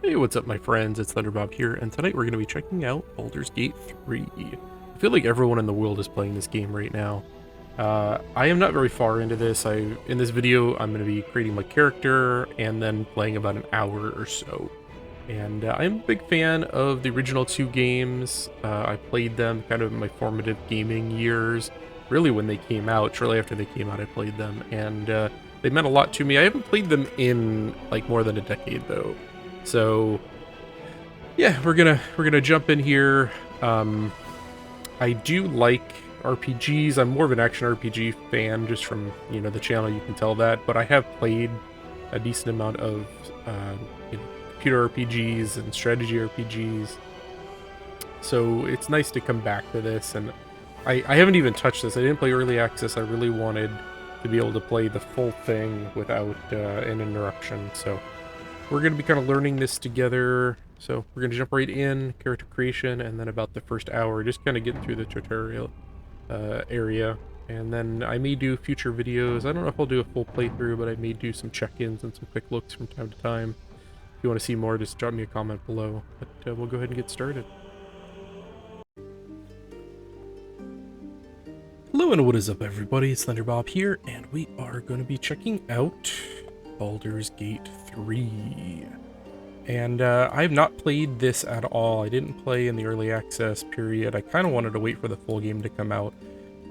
Hey, what's up my friends, it's ThunderBob here, and tonight we're going to be checking out Baldur's Gate 3. I feel like everyone in the world is playing this game right now. I am not very far into this. In this video, I'm going to be creating my character and then playing about an hour or so. And I'm a big fan of the original two games. I played them kind of in my formative gaming years, really when they came out. Shortly after they came out, I played them, and they meant a lot to me. I haven't played them in like more than a decade though. So yeah, we're gonna jump in here. I do like RPGs. I'm more of an action RPG fan, just from the channel. You can tell that. But I have played a decent amount of computer RPGs and strategy RPGs. So it's nice to come back to this. And I haven't even touched this. I didn't play early access. I really wanted to be able to play the full thing without an interruption. So we're going to be kind of learning this together. So we're going to jump right in, character creation, and then about the first hour, just kind of getting through the tutorial area. And then I may do future videos. I don't know if I'll do a full playthrough, but I may do some check-ins and some quick looks from time to time. If you want to see more, just drop me a comment below. But we'll go ahead and get started. Hello and what is up everybody, it's ThunderBob here, and we are going to be checking out Baldur's Gate 3. And I have not played this at all. I didn't play in the early access period. I kind of wanted to wait for the full game to come out.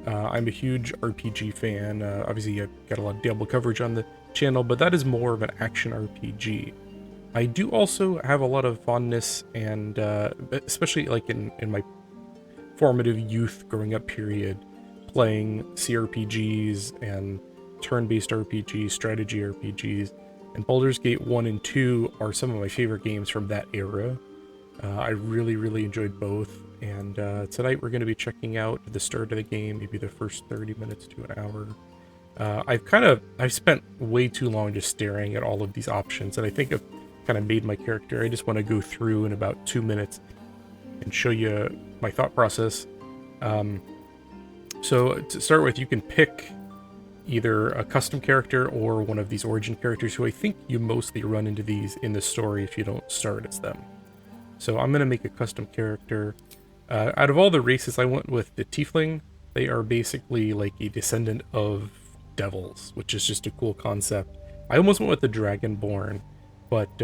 I'm a huge RPG fan. Obviously, I've got a lot of Diablo coverage on the channel, but that is more of an action RPG. I do also have a lot of fondness, and especially like in my formative youth growing up period, playing CRPGs and turn-based RPGs, strategy RPGs, and Baldur's Gate 1 and 2 are some of my favorite games from that era. I really enjoyed both, and tonight we're going to be checking out the start of the game, maybe the first 30 minutes to an hour. I've spent way too long just staring at all of these options, and I think I've kind of made my character. I just want to go through in about 2 minutes and show you my thought process. So to start with, you can pick either a custom character or one of these origin characters, who I think you mostly run into these in the story if you don't start as them. So I'm going to make a custom character. Out of all the races, I went with the Tiefling. They are basically like a descendant of devils, which is just a cool concept. I almost went with the Dragonborn, but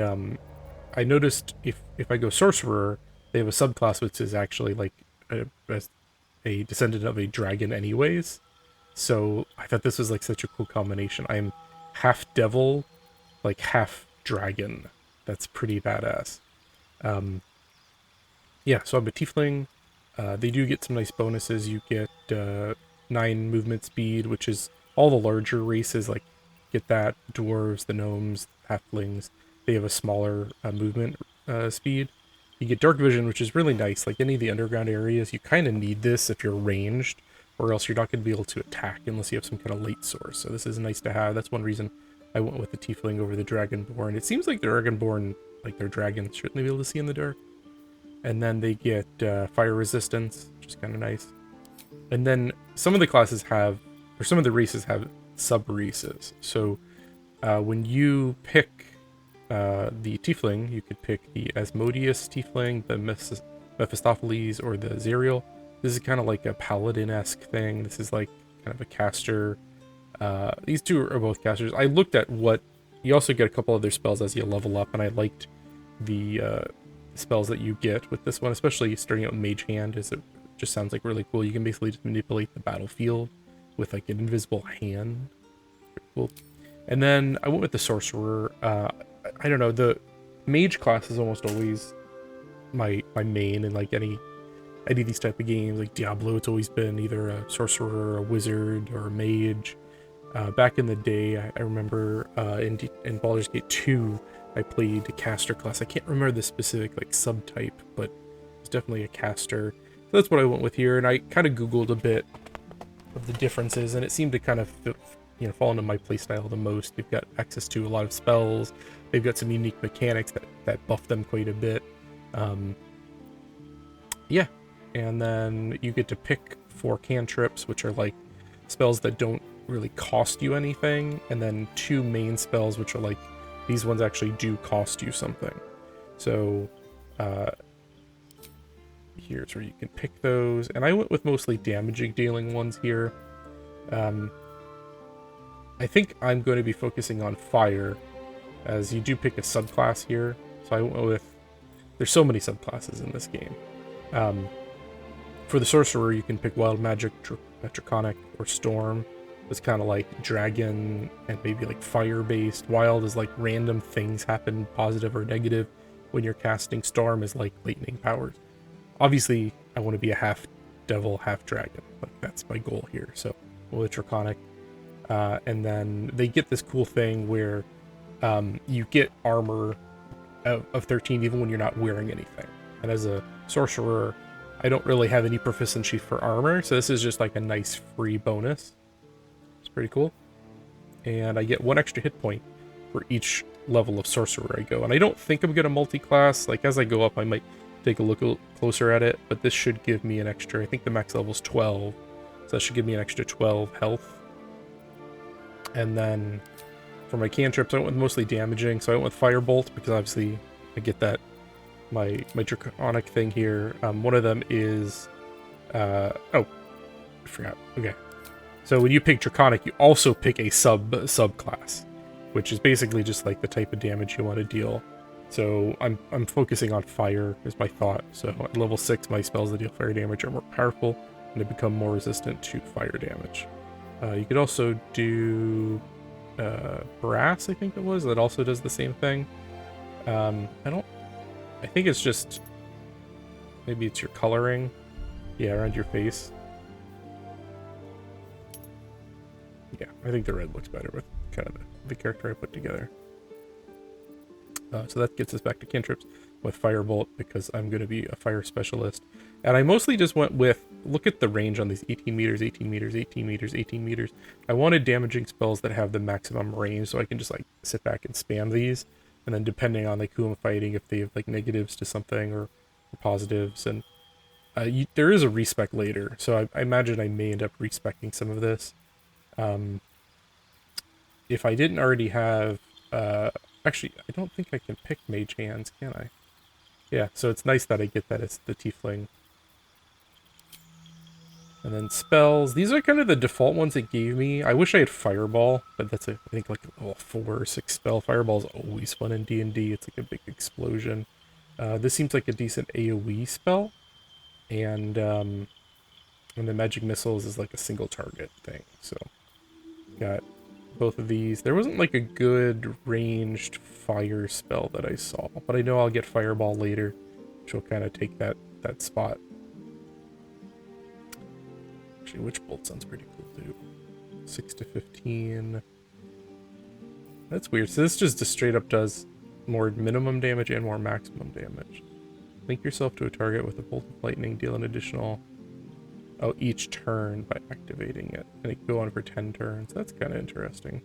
I noticed if I go Sorcerer, they have a subclass which is actually like a descendant of a dragon anyways. So I thought this was like such a cool combination. I'm half devil, like half dragon. That's pretty badass. Yeah, so I'm a Tiefling. They do get some nice bonuses. You get 9 movement speed, which is all the larger races like get that. Dwarves, the gnomes, halflings, they have a smaller movement speed. You get dark vision, which is really nice. Like any of the underground areas, you kind of need this if you're ranged, or else you're not going to be able to attack unless you have some kind of light source. So this is nice to have. That's one reason I went with the Tiefling over the Dragonborn. It seems like the Dragonborn, like their dragons, shouldn't they be able to see in the dark? And then they get fire resistance, which is kind of nice. And then some of the classes have, or some of the races have sub-races. So when you pick the Tiefling, you could pick the Asmodeus Tiefling, the Mephistopheles, or the Zerial. This is kind of like a paladin-esque thing. This is like kind of a caster. These two are both casters. I looked at what... You also get a couple other spells as you level up, and I liked the spells that you get with this one, especially starting out with Mage Hand, as it just sounds like really cool. You can basically just manipulate the battlefield with like an invisible hand. Pretty cool. And then I went with the Sorcerer. I don't know, the Mage class is almost always my main in like any of these type of games. Like Diablo, it's always been either a Sorcerer, a Wizard, or a Mage. Back in the day, I remember in Baldur's Gate 2, I played a caster class. I can't remember the specific like subtype, but it's definitely a caster. So that's what I went with here, and I kind of Googled a bit of the differences, and it seemed to kind of fall into my playstyle the most. They've got access to a lot of spells. They've got some unique mechanics that buff them quite a bit. Yeah, and then you get to pick 4 cantrips, which are like spells that don't really cost you anything, and then 2 main spells, which are like, these ones actually do cost you something. So here's where you can pick those. And I went with mostly damaging dealing ones here. I think I'm going to be focusing on fire, as you do pick a subclass here. So I went with... There's so many subclasses in this game. For the sorcerer, you can pick wild magic, draconic, or storm. It's kind of like dragon and maybe like fire-based. Wild is like random things happen, positive or negative, when you're casting. Storm is like lightning powers. Obviously, I want to be a half devil, half dragon. Like, that's my goal here. So, with draconic. And then they get this cool thing where you get armor of 13 even when you're not wearing anything. And as a sorcerer, I don't really have any proficiency for armor, so this is just like a nice free bonus. It's pretty cool. And I get 1 extra hit point for each level of sorcerer I go. And I don't think I'm going to multi-class. Like, as I go up, I might take a look closer at it, but this should give me an extra... I think the max level is 12, so that should give me an extra 12 health. And then for my cantrips, I went with mostly damaging, so I went with Firebolt, because obviously I get that, my draconic thing here. One of them is... oh, I forgot. Okay. So when you pick draconic, you also pick a subclass, which is basically just like the type of damage you want to deal. So I'm focusing on fire, is my thought. So at level 6, my spells that deal fire damage are more powerful, and they become more resistant to fire damage. You could also do brass, I think it was, that also does the same thing. I think it's just, maybe it's your coloring, yeah, around your face. Yeah, I think the red looks better with kind of the character I put together. So that gets us back to cantrips with Firebolt, because I'm going to be a fire specialist. And I mostly just went with, look at the range on these 18 meters, 18 meters, 18 meters, 18 meters. I wanted damaging spells that have the maximum range, so I can just like sit back and spam these. And then depending on like who I'm fighting, if they have like negatives to something or positives. And there is a respec later, so I imagine I may end up respecing some of this. If I didn't already have... actually, I don't think I can pick Mage Hands, can I? Yeah, so it's nice that I get that as the Tiefling. And then spells. These are kind of the default ones it gave me. I wish I had Fireball, but that's I think like a 4 or 6 spell. Fireball is always fun in D&D. It's like a big explosion. This seems like a decent AoE spell. And the Magic Missiles is like a single target thing. So, got both of these. There wasn't like a good ranged fire spell that I saw, but I know I'll get Fireball later, which will kind of take that spot. Actually, Witch Bolt sounds pretty cool too. 6 to 15. That's weird. So this just straight up does more minimum damage and more maximum damage. Link yourself to a target with a bolt of lightning, deal an additional... Oh, each turn by activating it. And it can go on for 10 turns. That's kind of interesting.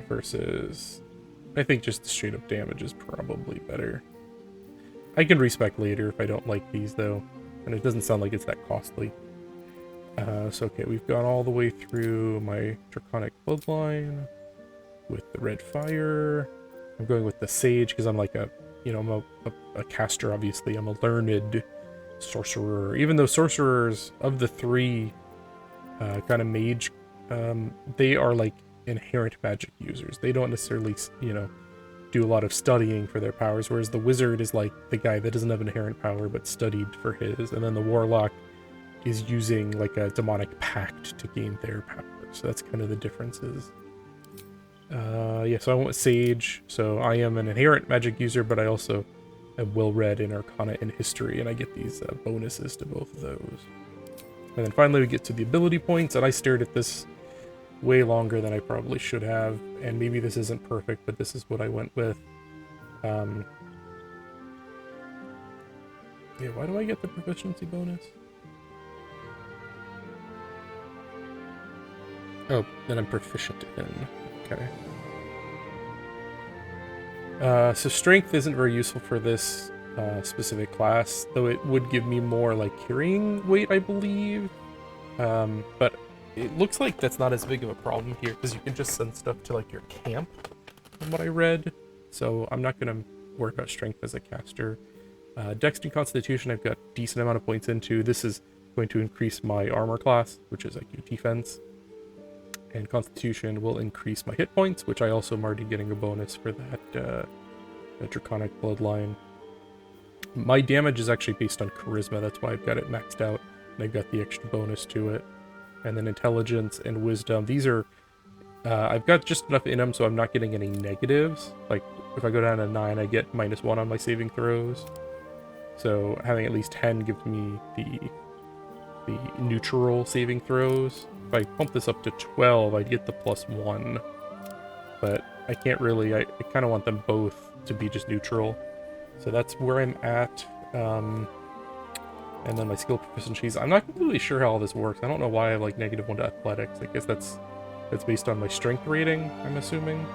Versus... I think just the straight up damage is probably better. I can respec later if I don't like these, though. And it doesn't sound like it's that costly. So, okay, we've gone all the way through my Draconic Bloodline with the red fire. I'm going with the Sage because I'm like a... You know, I'm a caster, obviously. I'm a learned sorcerer. Even though sorcerers, of the 3 kind of mage, they are like inherent magic users. They don't necessarily, you know, do a lot of studying for their powers, whereas the wizard is like the guy that doesn't have inherent power but studied for his. And then the warlock is using like a demonic pact to gain their power. So that's kind of the differences. Yeah, so I went with Sage, so I am an inherent magic user, but I also am well-read in Arcana and History, and I get these bonuses to both of those. And then finally we get to the ability points, and I stared at this way longer than I probably should have, and maybe this isn't perfect, but this is what I went with. Yeah, why do I get the proficiency bonus? Oh, then I'm proficient in. Okay. So strength isn't very useful for this specific class, though it would give me more like carrying weight, I believe. But it looks like that's not as big of a problem here, because you can just send stuff to like your camp, from what I read, so I'm not going to work out strength as a caster. Dex and Constitution I've got a decent amount of points into. This is going to increase my armor class, which is like your defense. And Constitution will increase my hit points, which I also am already getting a bonus for that Draconic Bloodline. My damage is actually based on Charisma, that's why I've got it maxed out, and I've got the extra bonus to it. And then Intelligence and Wisdom, these are... I've got just enough in them so I'm not getting any negatives. Like, if I go down to 9, I get -1 on my saving throws. So having at least 10 gives me the neutral saving throws. If I pump this up to 12, I'd get the +1. But I can't really... I kind of want them both to be just neutral. So that's where I'm at. And then my skill proficiencies. I'm not completely sure how all this works. I don't know why I have like -1 to athletics. I guess that's based on my strength rating, I'm assuming.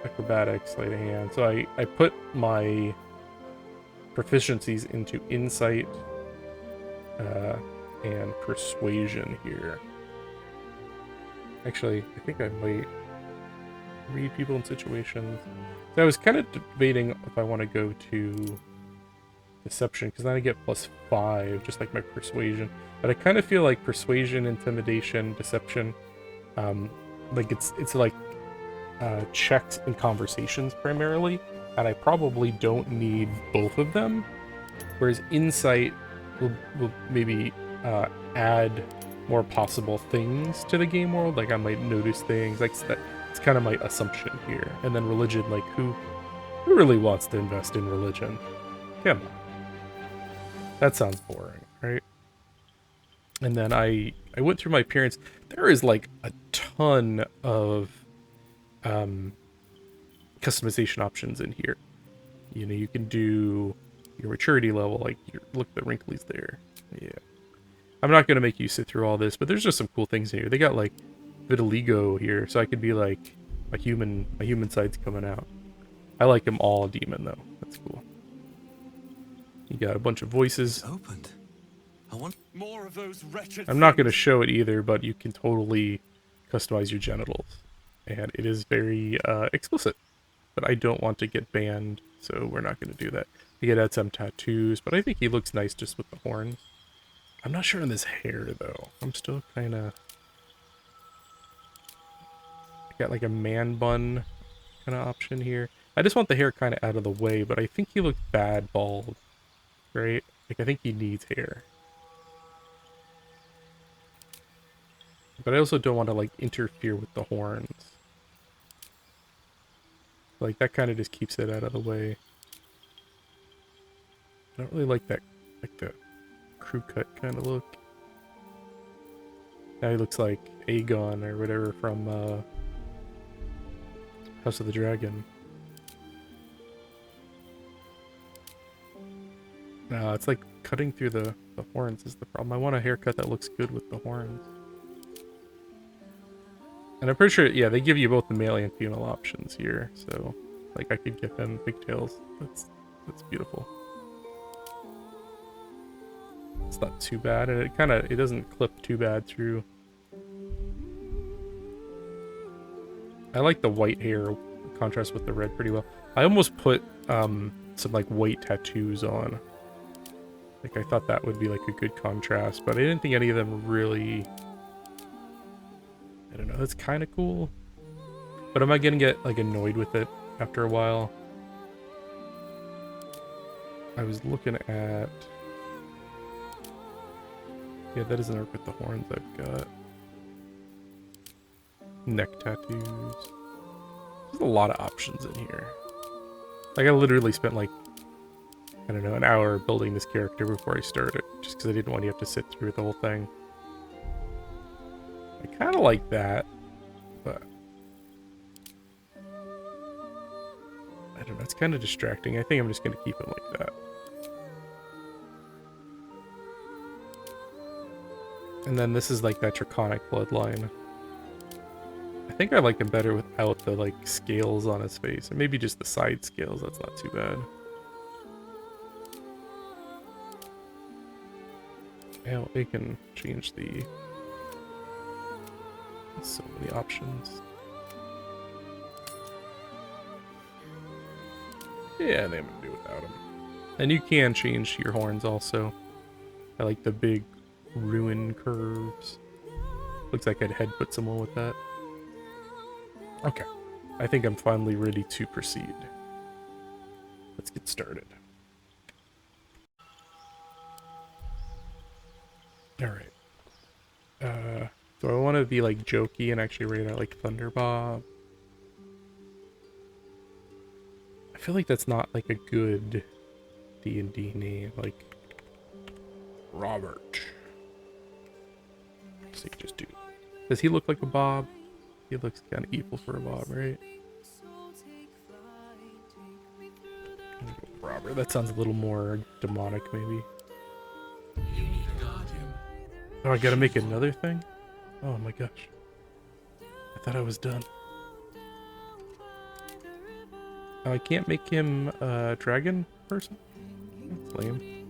Acrobatics, sleight of hand. So I put my proficiencies into insight and persuasion here. Actually, I think I might read people in situations. So I was kind of debating if I want to go to deception, because then I get +5, just like my persuasion. But I kind of feel like persuasion, intimidation, deception, like it's like checks and conversations primarily, and I probably don't need both of them. Whereas insight will maybe add more possible things to the game world. Like I might notice things. Like that. It's kind of my assumption here. And then religion, like who really wants to invest in religion? Come on. That sounds boring, right? And then I went through my appearance. There is like a ton of customization options in here. You know, you can do your maturity level, like look, the wrinklies there. Yeah. I'm not gonna make you sit through all this, but there's just some cool things in here. They got like vitiligo here, so I could be like my human side's coming out. I like them all demon though. That's cool. You got a bunch of voices. It's opened. I want more of those wretched I'm not going to show it either, but you can totally customize your genitals. And it is very explicit. But I don't want to get banned, so we're not going to do that. You could add some tattoos, but I think he looks nice just with the horns. I'm not sure on this hair, though. I'm still kind of... got like a man bun kind of option here. I just want the hair kind of out of the way, but I think he looks bad bald. Right? Like, I think he needs hair. But I also don't want to, like, interfere with the horns. Like, that kind of just keeps it out of the way. I don't really like that, like, the crew cut kind of look. Now he looks like Aegon or whatever from, House of the Dragon. No, it's like cutting through the horns is the problem. I want a haircut that looks good with the horns. And I'm pretty sure, yeah, they give you both the male and female options here. So, like, I could give him pigtails. That's beautiful. It's not too bad, and it doesn't clip too bad through. I like the white hair contrast with the red pretty well. I almost put some like white tattoos on. Like I thought that would be like a good contrast, but I didn't think any of them really... I don't know, that's kind of cool. But am I gonna get like annoyed with it after a while? I was looking at... Yeah, that doesn't work with the horns I've got. Neck tattoos. There's a lot of options in here. Like, I literally spent like, I don't know, an hour building this character before I started, just because I didn't want you to have to sit through the whole thing. I kind of like that, but I don't know, it's kind of distracting. I think I'm just going to keep it like that. And then this is like that Draconic Bloodline. I think I like him better without the like scales on his face, or maybe just the side scales. That's not too bad. Yeah, we can change the... so many options. Yeah, I think I'm gonna do without him. And you can change your horns also. I like the big ruin curves. Looks like I'd headbutt someone with that. Okay. I think I'm finally ready to proceed. Let's get started. Alright. Do I want to be like jokey and actually rate out like Thunderbob? I feel like that's not like a good D&D name, like Robert. So you just do. Does he look like a Bob? He looks kind of evil for a Bob, right? Robert. That sounds a little more demonic, maybe. Oh, I gotta make another thing? Oh my gosh. I thought I was done. Oh, I can't make him a dragon person? That's lame.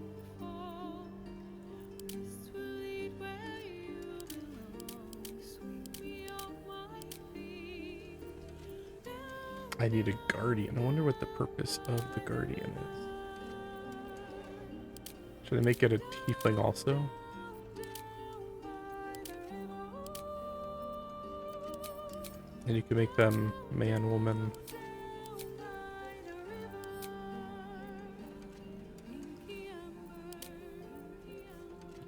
I need a guardian. I wonder what the purpose of the guardian is. Should I make it a tiefling also? And you can make them man, woman. You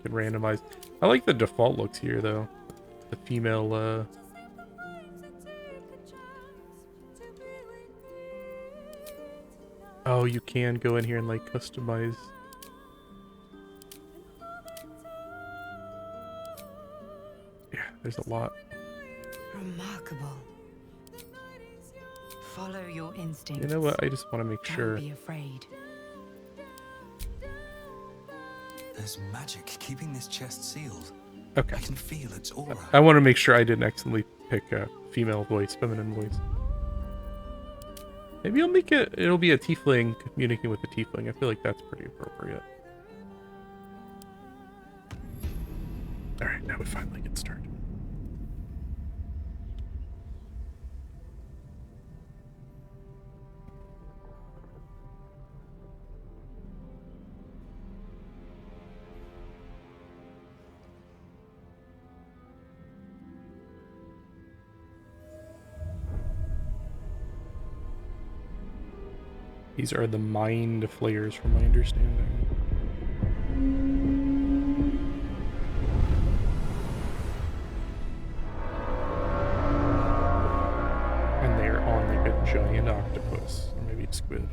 can randomize. I like the default looks here though. The female, Oh, you can go in here and like customize. Yeah, there's a lot. Remarkable. Follow your instincts. You know what? I just want to make sure. Don't be afraid. There's magic keeping this chest sealed. Okay. I can feel its aura. I want to make sure I didn't accidentally pick a female voice, feminine voice. Maybe I'll make it. It'll be a tiefling communicating with a tiefling. I feel like that's pretty appropriate. All right, now we finally get started. These are the mind flayers, from my understanding. And they are on like a giant octopus, or maybe a squid.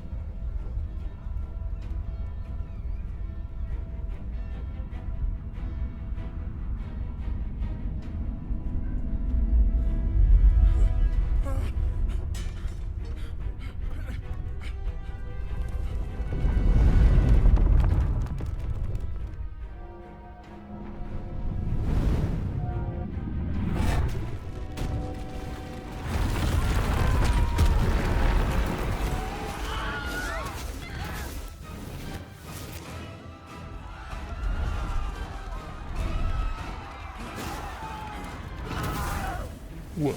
Whoa.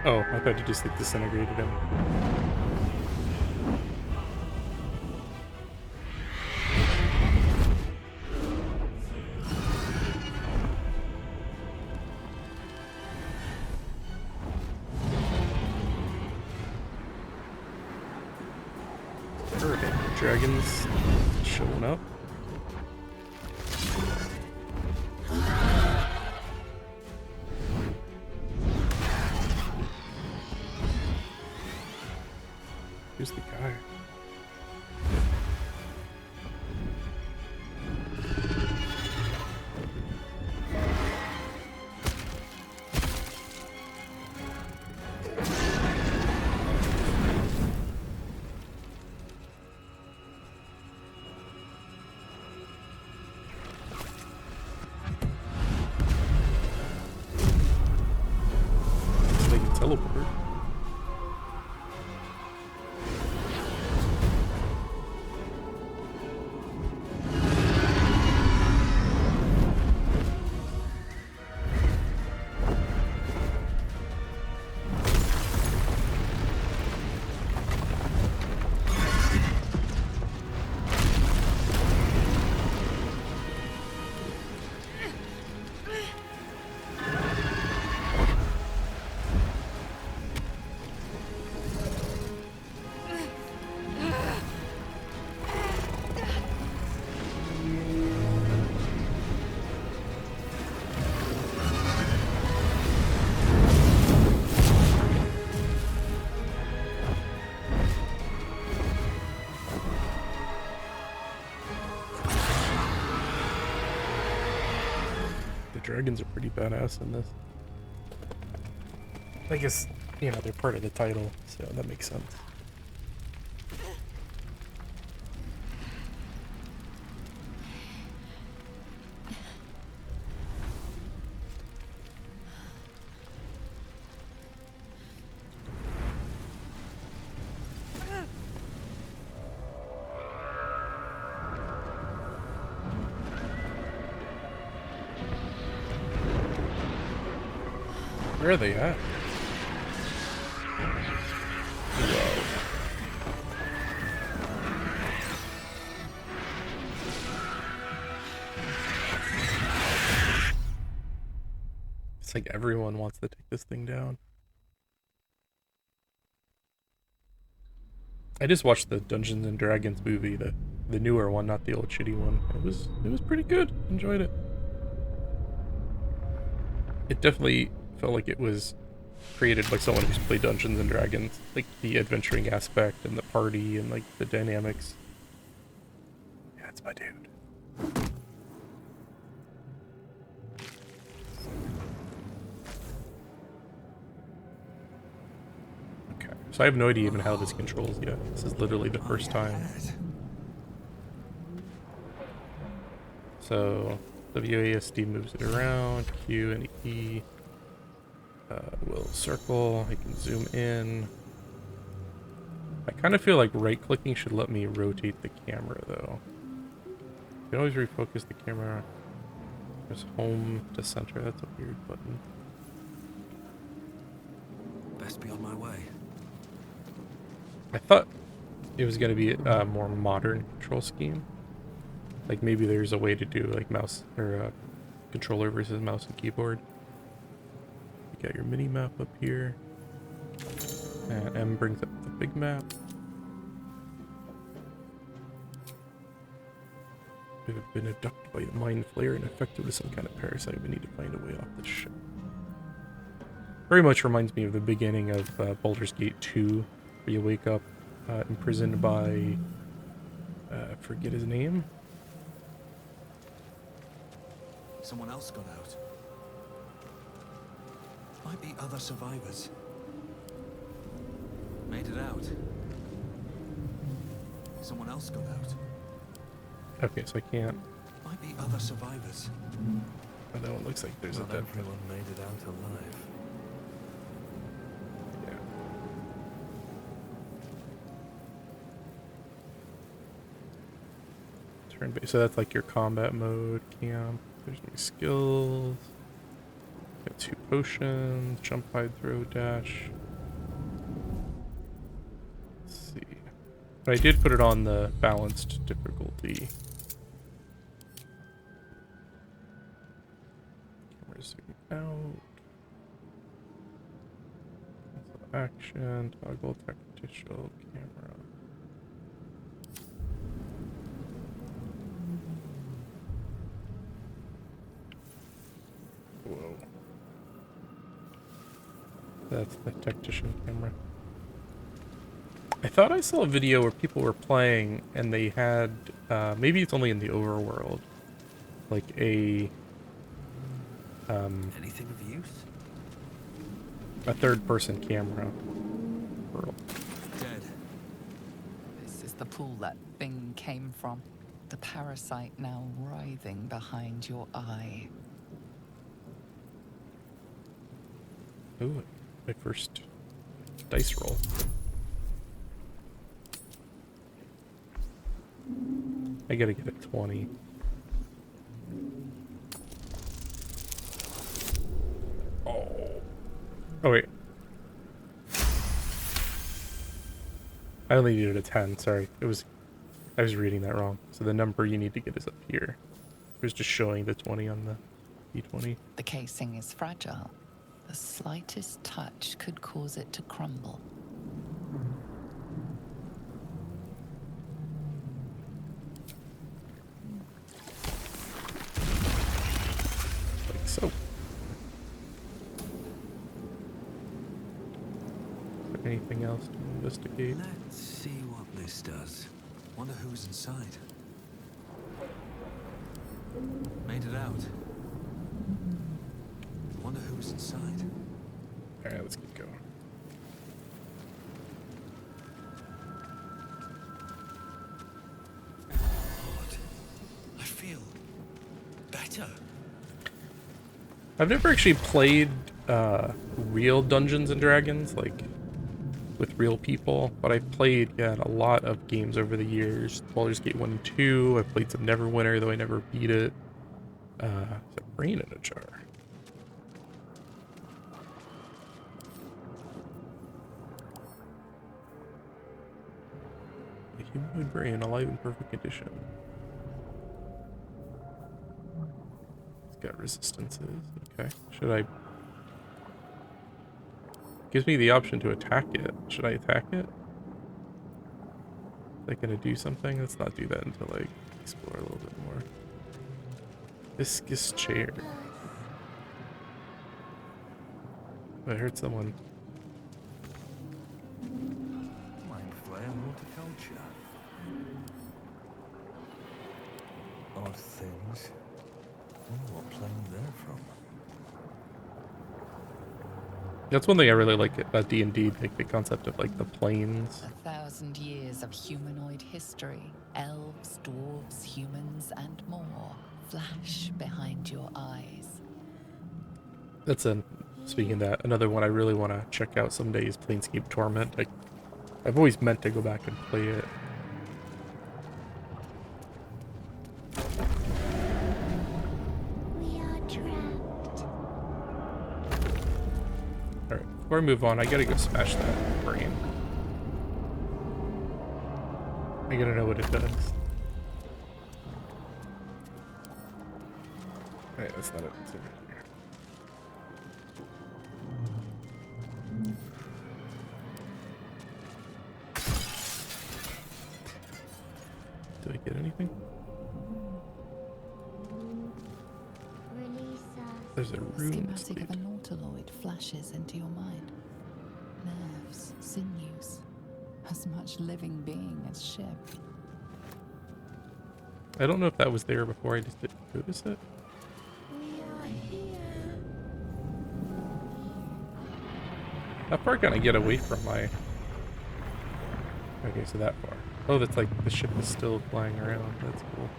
Oh, I thought you just like disintegrated him. Alright, dragons showing up. Who's the guy? They can teleport. dragons are pretty badass in this. I guess, you know, they're part of the title, so that makes sense. Where are they at? Whoa. It's like everyone wants to take this thing down. I just watched the Dungeons and Dragons movie, the newer one, not the old shitty one. It was pretty good. Enjoyed it. It definitely felt like it was created by someone who's played Dungeons and Dragons, like the adventuring aspect and the party and like the dynamics. Yeah, it's my dude. Okay, so I have no idea even how this controls yet. This is literally the first time. So WASD moves it around, Q and E will circle, I can zoom in. I kind of feel like right clicking should let me rotate the camera though. You can always refocus the camera. There's home to center, that's a weird button. Best be on my way. I thought it was going to be a more modern control scheme. Like maybe there's a way to do like mouse or controller versus mouse and keyboard. You got your mini map up here. And M brings up the big map. We have been abducted by a mind flayer and infected with some kind of parasite. We need to find a way off the ship. Very much reminds me of the beginning of Baldur's Gate 2, where you wake up imprisoned by, I forget his name. Someone else got out. Might be other survivors. Made it out. Someone else got out. Okay, so I can't. Might be other survivors. Oh, that one looks like there's Not a dead. everyone made it out alive. Yeah. Turn-based. So that's like your combat mode, camp. There's my skills. Got 2 potions, jump, hide, throw, dash. Let's see. But I did put it on the balanced difficulty. Camera zoom out. Action, toggle, tactical, camera. Whoa. That's the tactician camera. I thought I saw a video where people were playing and they had, maybe it's only in the overworld, like a, Anything of use? a third-person camera. Dead. This is the pool that thing came from. The parasite now writhing behind your eye. Ooh, my first dice roll. I gotta get a 20. Oh. Oh, wait. I only needed a 10, sorry. I was reading that wrong. So the number you need to get is up here. It was just showing the 20 on the D20. The casing is fragile. The slightest touch could cause it to crumble. Like so. Is there anything else to investigate? Let's see what this does. Wonder who's inside. Made it out. who's inside. Alright, let's keep going. God, I feel better. I've never actually played real Dungeons and Dragons, like with real people, but I played a lot of games over the years. Baldur's Gate 1 and 2. I played some Neverwinter, though I never beat it. There's a brain in a jar. A humanoid brain, alive in perfect condition. It's got resistances. Okay. Should I... Gives me the option to attack it. Should I attack it? Is that gonna do something? Let's not do that until I explore a little bit more. Viscous chair. I heard someone. Mind flare horticulture. Odd things. Wonder what plane they're from. That's one thing I really like about D&D, like the concept of like the planes. 1,000 years of humanoid history. Elves, dwarves, humans, and more flash behind your eyes. That's speaking of that, another one I really want to check out someday is Planescape Torment. I've always meant to go back and play it. We are trapped. Alright, before I move on, I gotta go smash that brain. I gotta know what it does. Alright, that's not it. It's over here. Do I get anything? Release us. There's a rune Schematic sleeve. of an Ultraloid flashes into your mind. Nerves, sinews, as much living being as ship. I don't know if that was there before, I just didn't notice it. We are here. How far can I get away from my... Okay, so that far. Oh, that's like the ship is still flying around. That's cool.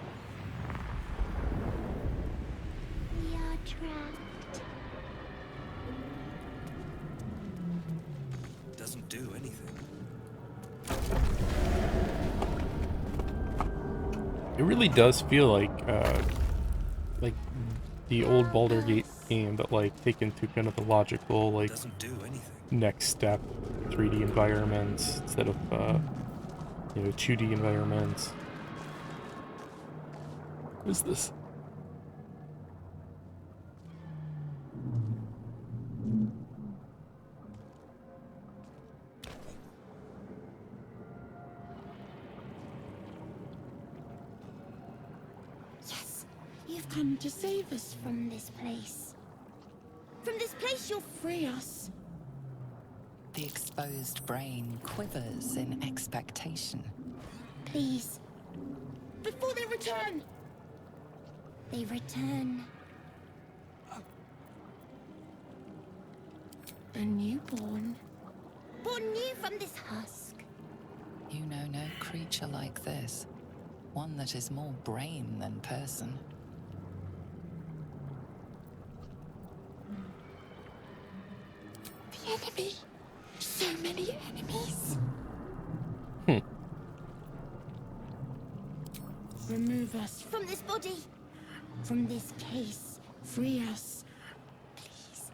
We are trapped. Doesn't do anything. It really does feel like the old Baldur's Gate game, but like taken to kind of the logical, like Doesn't do anything. next step 3D environments instead of 2D environments. What is this? Yes, you've come to save us from this place. From this place, you'll free us. The exposed brain quivers in expectation. Please. Before they return. They return. A newborn. Born new from this husk. You know no creature like this. One that is more brain than person. The enemy. So many enemies. Remove us from this body. From this case. Free us. Please.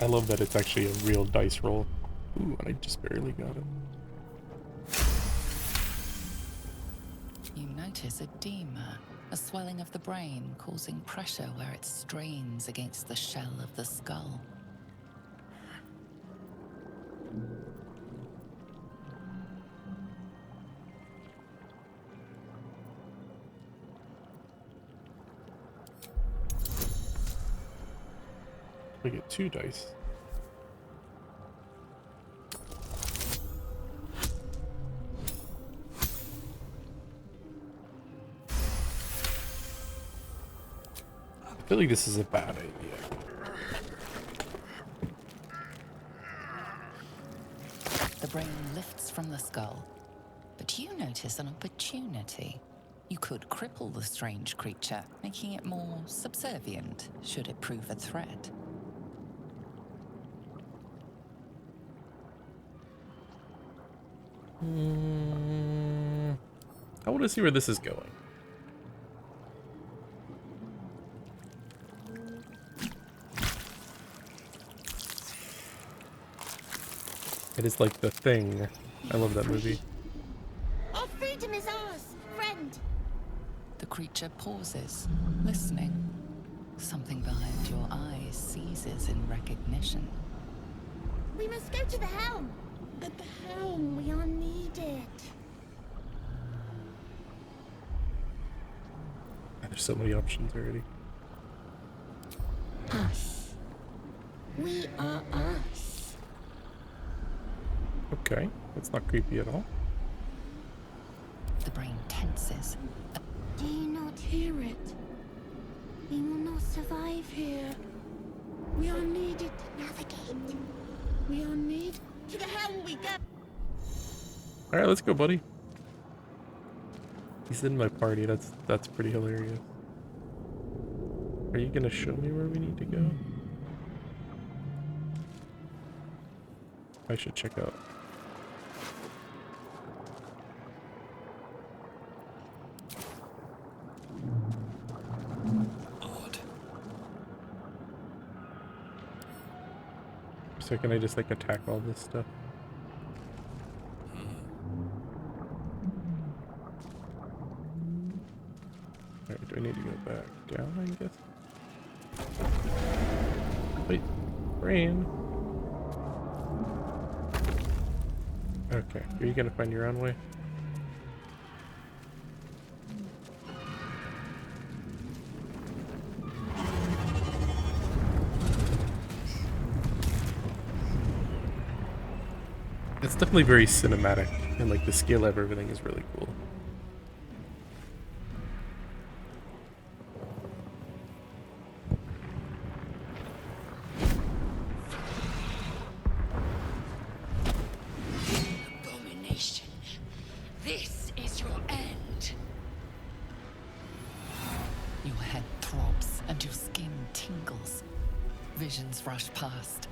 I love that it's actually a real dice roll. Ooh, and I just barely got it. You notice edema, a swelling of the brain causing pressure where it strains against the shell of the skull. I get 2 dice. I feel like this is a bad idea. The brain lifts from the skull, but you notice an opportunity. You could cripple the strange creature, making it more subservient should it prove a threat. I want to see where this is going. It is like The Thing. I love that movie. Our freedom is ours, friend. The creature pauses, listening. Something behind your eyes seizes in recognition. We must go to the helm. At the helm, we are needed. There's so many options already. Us. We are us. Okay, that's not creepy at all. The brain tenses. Do you not hear it? We will not survive here. We are needed to navigate. We are needed. To the helm we go. Alright, let's go, buddy. He's in my party. That's pretty hilarious. Are you gonna show me where we need to go? I should check out. Odd. So can I just like attack all this stuff? Alright, do I need to go back down, I guess? Wait, brain. Okay, are you gonna find your own way? It's definitely very cinematic, and like the scale of everything is really cool. Abomination. This is your end. Your head throbs and your skin tingles. Visions rush past.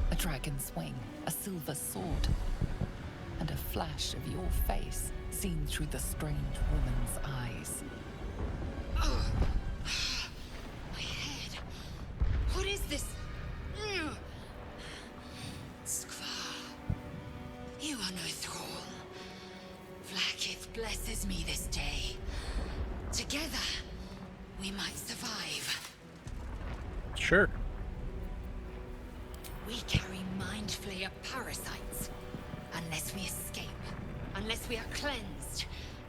A dragon's wing, a silver sword, and a flash of your face seen through the strange woman's eyes. My head. What is this? Skvar. You are no thrall. Vlaakith blesses me this day. Together, we might survive. Sure. We carry mind flayer parasites. Unless we escape, unless we are cleansed,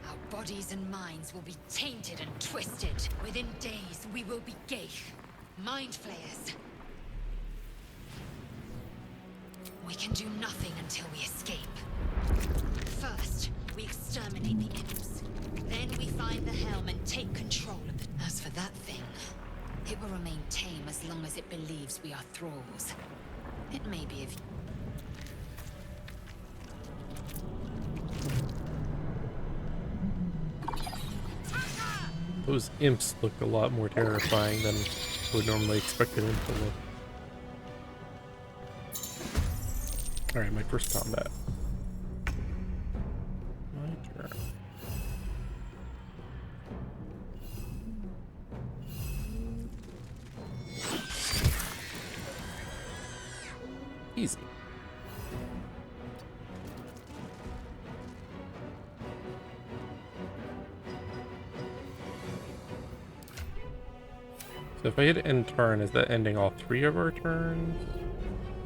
our bodies and minds will be tainted and twisted. Within days, we will be Geich, mind flayers. We can do nothing until we escape. First, we exterminate the imps. Then we find the helm and take control of it. As for that thing, it will remain tame as long as it believes we are thralls. It may be if... Those imps look a lot more terrifying than I would normally expect an imp to look. Alright, my first combat. My turn. Easy. So if I hit end turn, is that ending all 3 of our turns?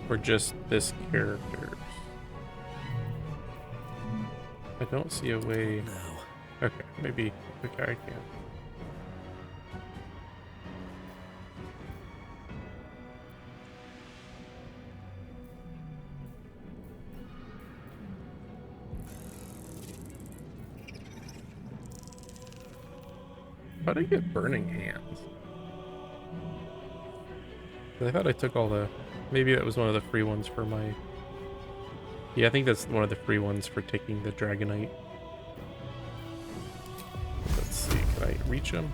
Or just this character's? I don't see a way. No. Okay, maybe. Okay, I can. How do I get burning hands? I thought I took all the... Maybe that was one of the free ones for my... Yeah, I think that's one of the free ones for taking the Dragonite. Let's see, can I reach him?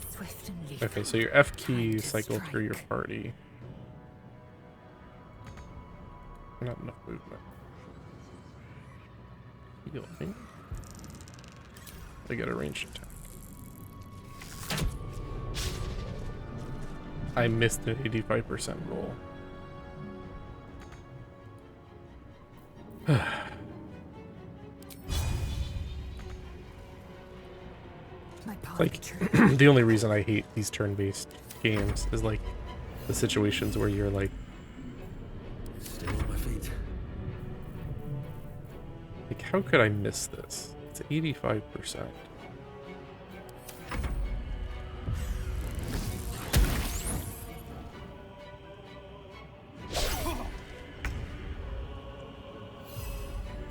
Swift and lethal. Okay, so your F key cycle through your party. Not enough movement. Healing. I got a ranged attack. I missed an 85% roll. My path Like, betrayed. the only reason I hate these turn-based games is like the situations where you're like, Stay on my feet. how could I miss this? It's 85%.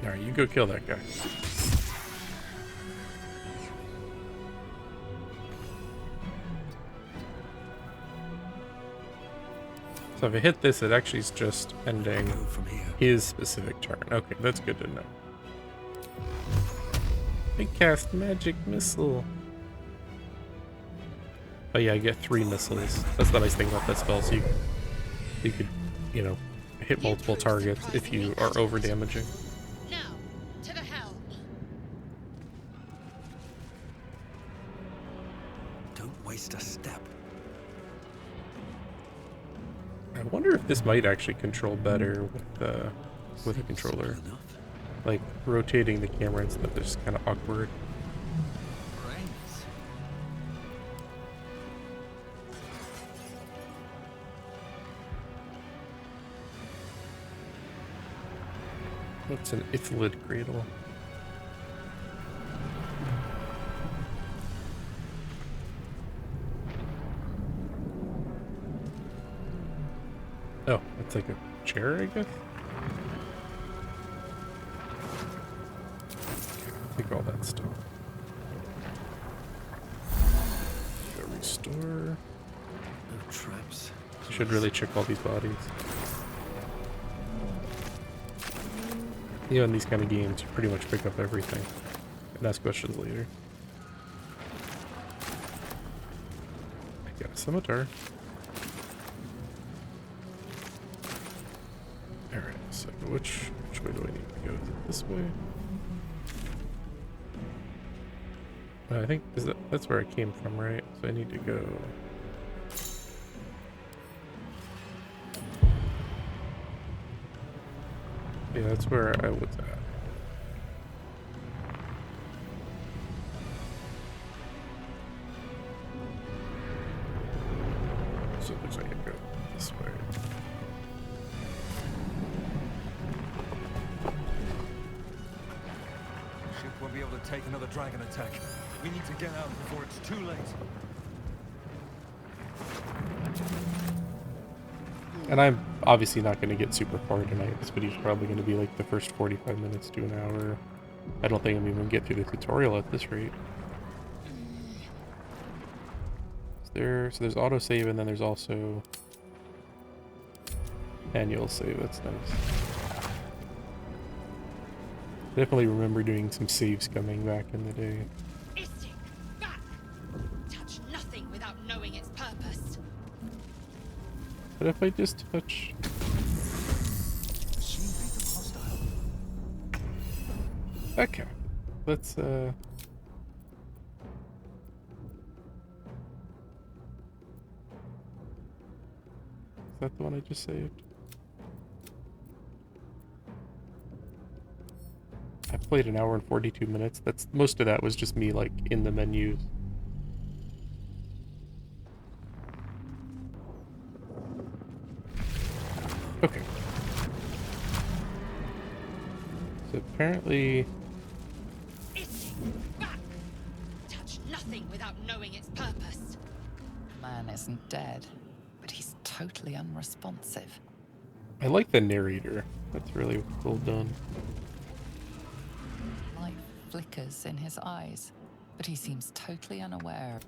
Alright, you go kill that guy. So if I hit this, it actually is just ending Go from here. his specific turn. Okay, that's good to know. I cast magic missile. Oh yeah, I get 3 missiles. That's the nice thing about that spell. So you could, you know, hit multiple targets if you are over damaging. Now, to the helm. Don't waste a step. I wonder if this might actually control better with a controller. Simple enough. Like rotating the camera and stuff is just kind of awkward. Brains. What's an Ithlid Cradle? Oh, it's like a chair, I guess? Take all that stuff. Go restore. No traps. Should really check all these bodies. You know, in these kind of games, you pretty much pick up everything and ask questions later. I got a scimitar. Alright, so which way do I need to go? Is it this way? I think that's where I came from, right? So I need to go. Yeah, that's where I was at. So it looks like I go this way. Ship won't be able to take another dragon attack. We need to get out before it's too late. And I'm obviously not going to get super far tonight. This video's probably going to be like the first 45 minutes to an hour. I don't think I'm even going to get through the tutorial at this rate. So there's autosave, and then there's also annual save. That's nice. Definitely remember doing some saves coming back in the day. Isting, back! Touch nothing without knowing its purpose. But if I just touch... Machine made them hostile. Okay. Let's, Is that the one I just saved? I played an hour and 42 minutes. Most of that was just me, like, in the menus. Okay. So apparently... Isting, back! Touch nothing without knowing its purpose. Man isn't dead, but he's totally unresponsive. I like the narrator. That's really well done. Life flickers in his eyes, but he seems totally unaware.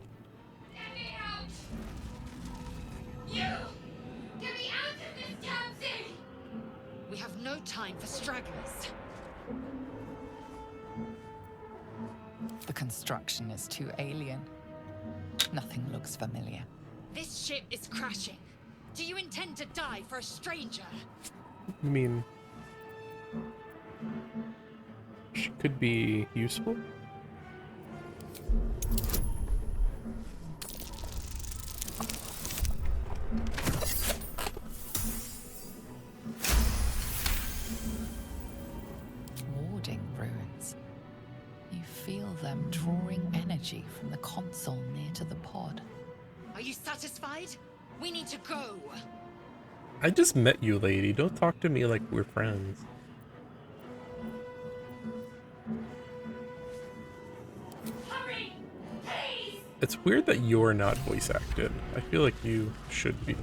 Let me out! You! Get me out of this damn thing! We have no time for stragglers. The construction is too alien. Nothing looks familiar. This ship is crashing. Do you intend to die for a stranger? I mean, she could be useful. Warding ruins. You feel them drawing energy from the console near to the pod. Are you satisfied? We need to go. I just met you, lady. Don't talk to me like we're friends. Hurry! Please! It's weird that you're not voice acted. I feel like you should be.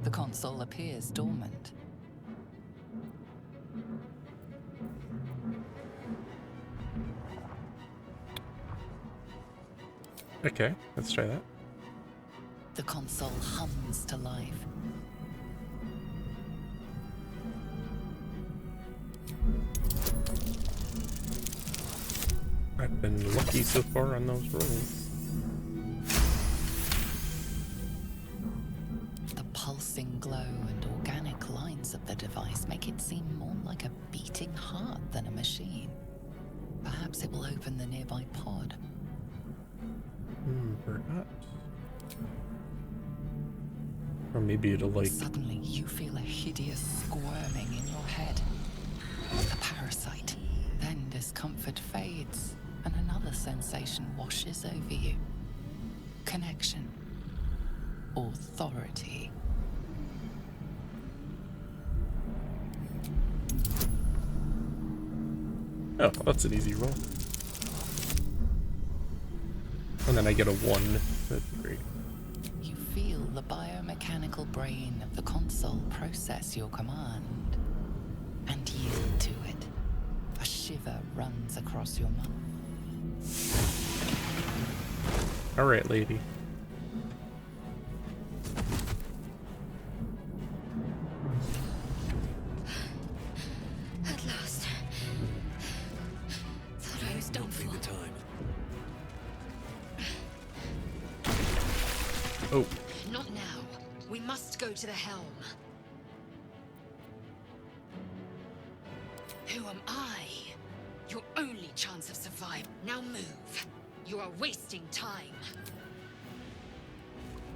The console appears dormant. Okay, let's try that. The console hums to life. I've been lucky so far on those rolls. The pulsing glow and organic lines of the device make it seem more like a beating heart than a machine. Perhaps it will open the nearby pod. Perhaps. Or maybe it'll like... Suddenly, you feel a hideous squirming in your head. A parasite. Then discomfort fades, and another sensation washes over you. Connection. Authority. Oh, that's an easy roll. And then I get a 1. That'd be great. You feel the biomechanical brain of the console process your command and yield to it. A shiver runs across your mind. Alright, lady. At last. Thought I was done for. The time. Oh, Not now. We must go to the helm. Who am I? Your only chance of survival. Now move. You are wasting time.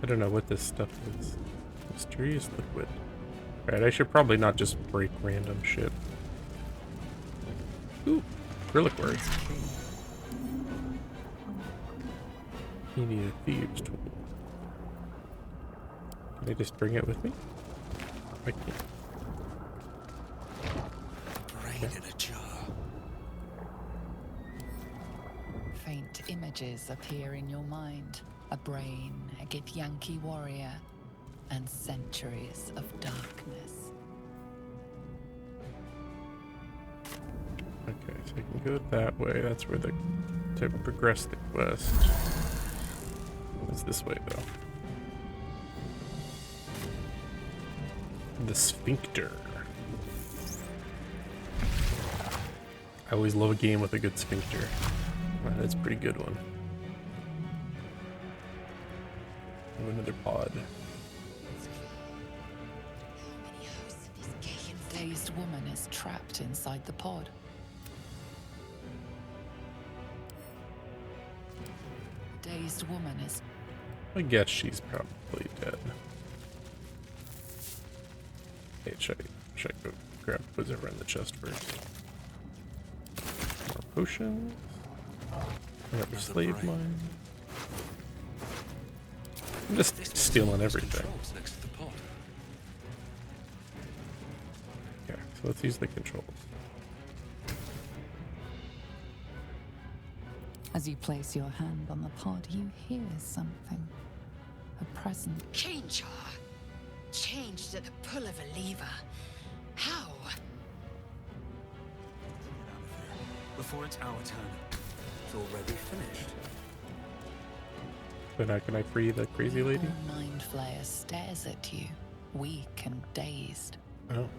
I don't know what this stuff is. Mysterious liquid. Alright, I should probably not just break random shit. Ooh, reliquary. You need a thieves tool. Can I just bring it with me? I can't. Brain in a jar. Faint images appear in your mind. A brain, a Githyanki warrior, and centuries of darkness. Okay, so I can go that way. That's where to progress the quest. It's this way though. The sphincter. I always love a game with a good sphincter. That's a pretty good one. Oh, another pod. Many hosts of this gay A dazed woman is trapped inside the pod. A dazed woman is... I guess she's probably dead. Hey, should I go grab whatever in the chest first? More potions. Another slave mine. I'm just stealing everything. Controls next to the pod. Okay, so let's use the controls. As you place your hand on the pod, you hear something. A presence. Chainjar. Changed at the pull of a lever. How? Get out of here before it's our turn. It's already finished. But how can I free the crazy lady? The mind flayer stares at you, weak and dazed. Oh.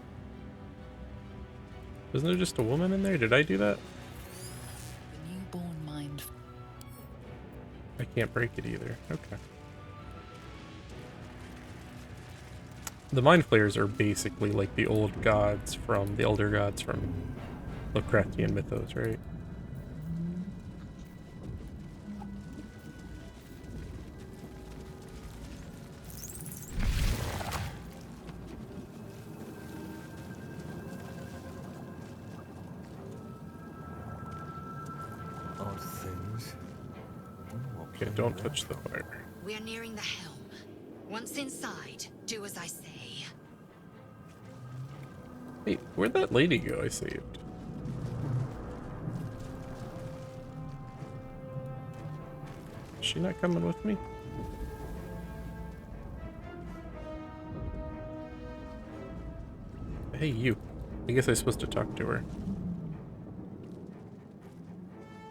Isn't there just a woman in there? Did I do that? The newborn mind. I can't break it either. Okay. The mind flayers are basically like the old gods from the elder gods from Lovecraftian mythos, right? Odd things. Okay, don't touch the fire. We are nearing the helm. Once inside, do as I say. Hey, where'd that lady go I saved? Is she not coming with me? Hey, you. I guess I'm supposed to talk to her.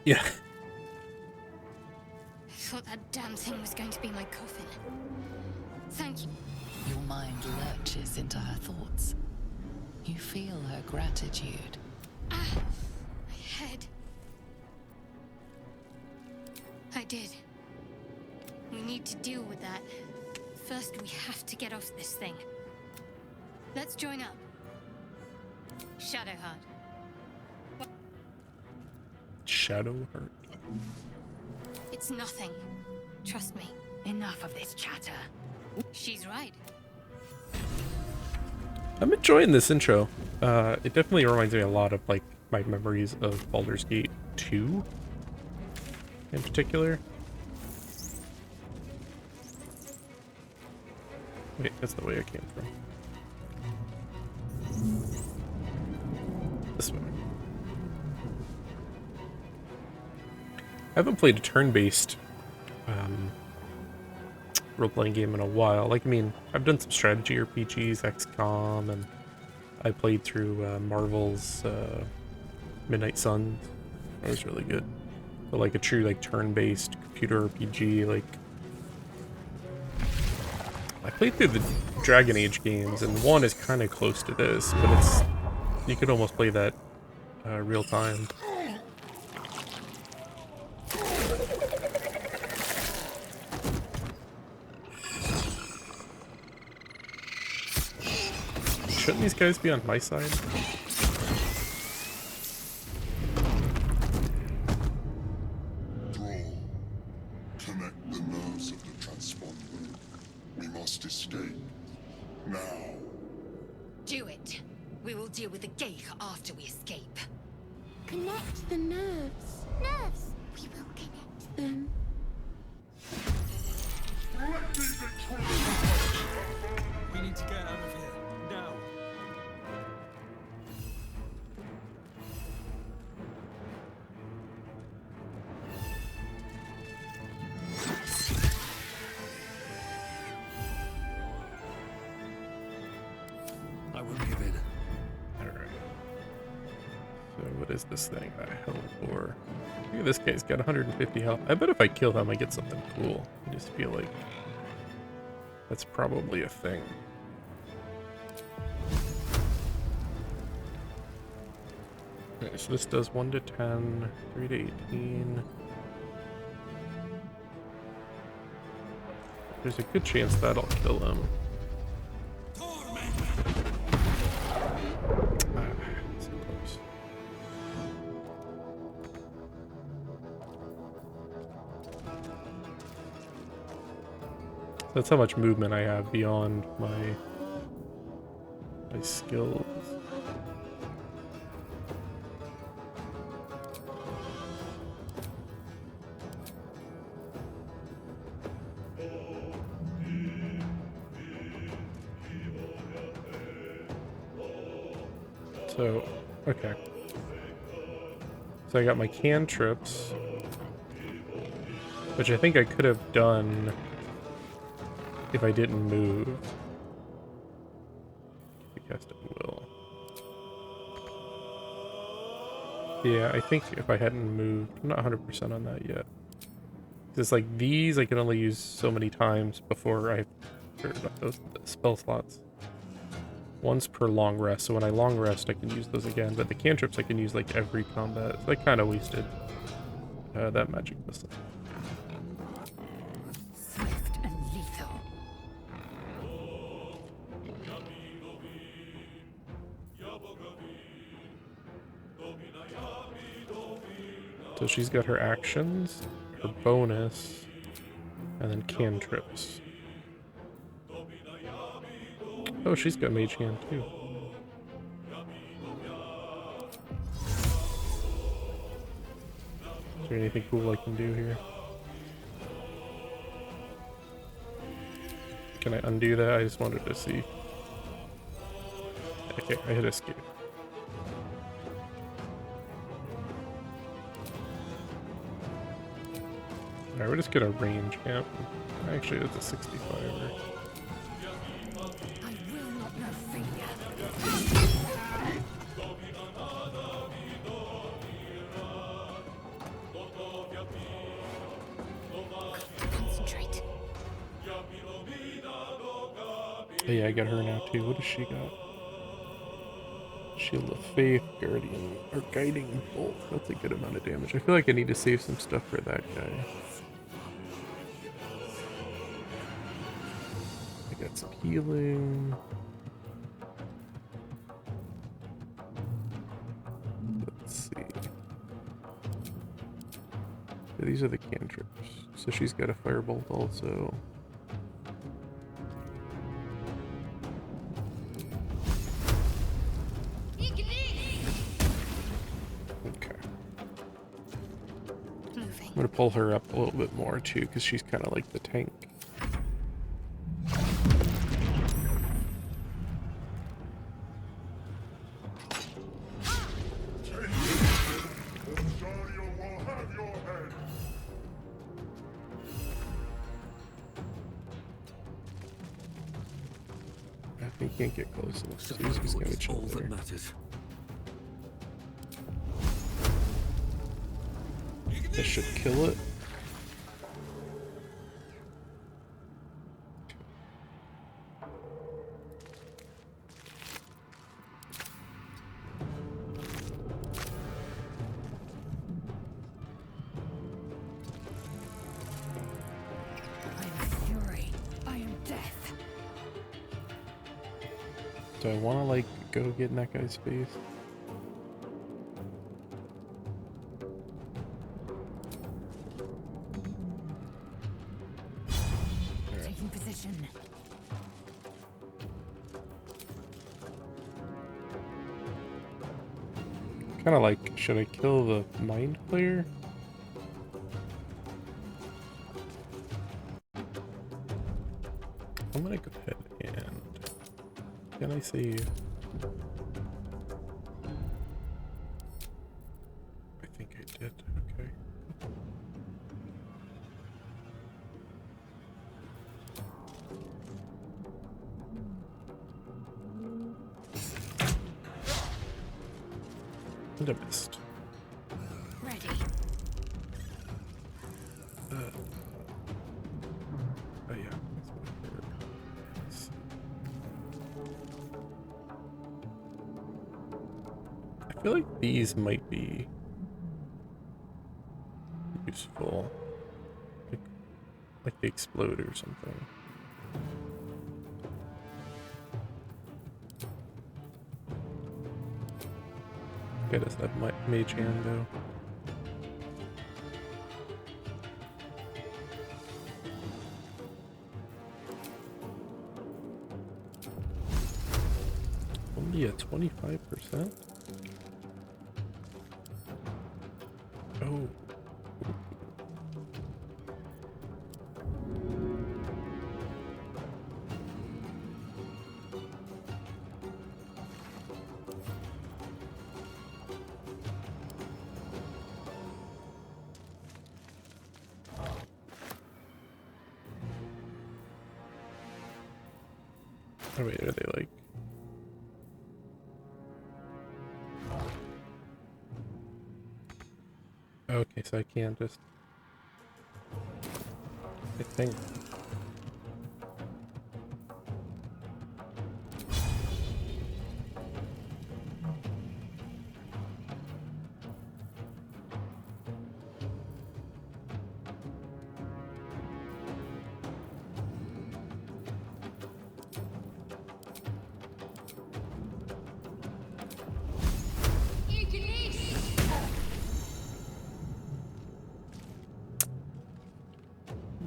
Yeah. I thought that damn thing was going to be my coffin. Thank you. Your mind lurches into her thoughts. You feel her gratitude. Ah, my head. I did. We need to deal with that. First, we have to get off this thing. Let's join up. Shadowheart. Shadowheart. It's nothing. Trust me. Enough of this chatter. She's right. I'm enjoying this intro. It definitely reminds me a lot of like my memories of Baldur's Gate 2 in particular. Wait, that's the way I came from. This way. I haven't played a turn-based role-playing game in a while. Like, I mean, I've done some strategy RPGs, XCOM, and I played through Marvel's Midnight Suns. That was really good. But like a true like turn-based computer RPG, like I played through the Dragon Age games, and one is kind of close to this, but it's you could almost play that real time. Shouldn't these guys be on my side? Draw. Connect the nerves of the transponder. We must escape. Now. Do it. We will deal with the gate after we escape. Connect the nerves. Nerves. We will connect them. We need to get out of here. Now. I won't give in. Alright. So what is this thing that I held for? Look at this guy's got 150 health. I bet if I kill him I get something cool. I just feel like that's probably a thing. Okay, so this does 1 to 10, 3 to 18. There's a good chance that'll kill him. So close. That's how much movement I have beyond my skills. So, okay. So I got my cantrips. which I think I could have done if I didn't move. Cast at will. Yeah, I think if I hadn't moved, I'm not 100% on that yet. It's like these I can only use so many times before I figured out those spell slots. Once per long rest, so when I long rest I can use those again, but the cantrips I can use like every combat, so I kind of wasted that magic missile. Swift and lethal. So she's got her actions, her bonus, and then cantrips. Oh, she's got mage hand too. Is there anything cool I can do here? Can I undo that? I just wanted to see. Okay, I hit escape. Alright, we're just gonna range camp. Actually, it's a 65er. I will not know failure. Concentrate. Oh yeah, I got her now too. What does she got? Shield of Faith, Guardian, or Guiding Bolt. That's a good amount of damage. I feel like I need to save some stuff for that guy. I got some healing. Let's see. Yeah, these are the cantrips. So she's got a Firebolt also. Okay. I'm gonna pull her up a little bit more too, because she's kind of like the tank. I can't get close enough, so he's just gonna chill all there. that matters. This should kill it. I am fury. I am death. Do I want to like go get in that guy's face? Taking position. Kind of like, should I kill the mind player? I'm gonna go ahead and can I save? I think I did. Okay. And I missed. Ready. Oh yeah. That's what I heard. Let's see. I feel like these might be useful. Like they explode or something. Get us that mage hand though. Only at 25%? Oh. Oh wait, are they like... Okay, so I can't just... I think...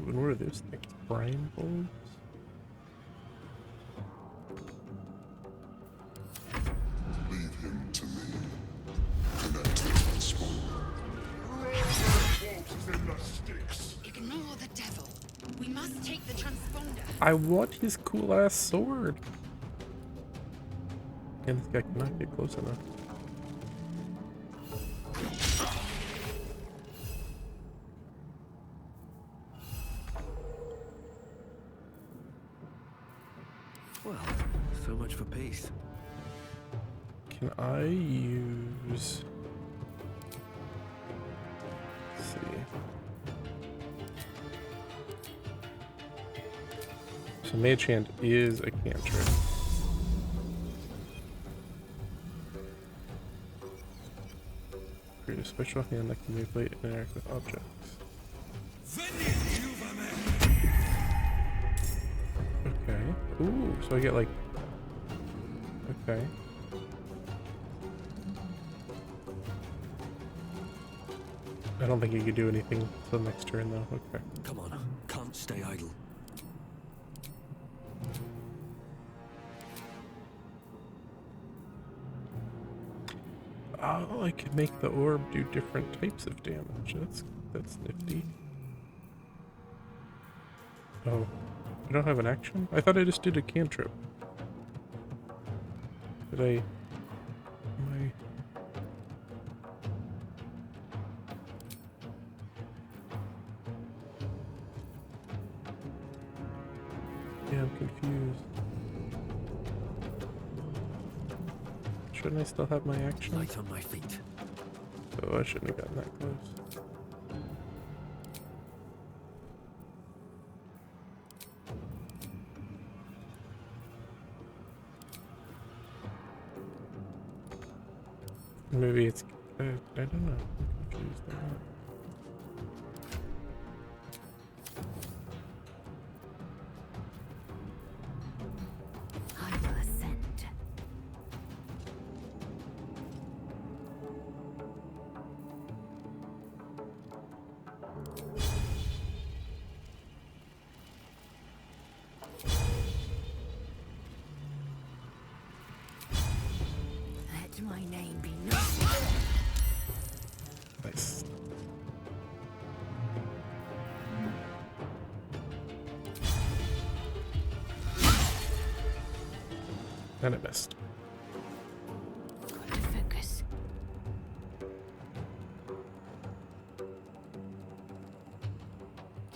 What are those things? Prime bulbs? Leave him to me. Connect the transponder. In the sticks. Ignore the devil. We must take the transponder. I want his cool ass sword. And this guy cannot get close enough. Well, so much for peace. Can I use... Let's see. So Mage Hand is a cantrip. Create a special hand that can manipulate and interact with objects. Okay. Ooh, so I get like... Okay. I don't think you could do anything till next turn though. Okay. Come on, can't stay idle. Oh, I can make the orb do different types of damage. That's nifty. Oh, I don't have an action? I thought I just did a cantrip. Did I... Am I... Yeah, I'm confused. Shouldn't I still have my action? Light on my feet. Oh, I shouldn't have gotten that close. Maybe it's... I don't know. I'm confused on that. I will ascend. Let my name be known. Nice. And it missed. Got to focus.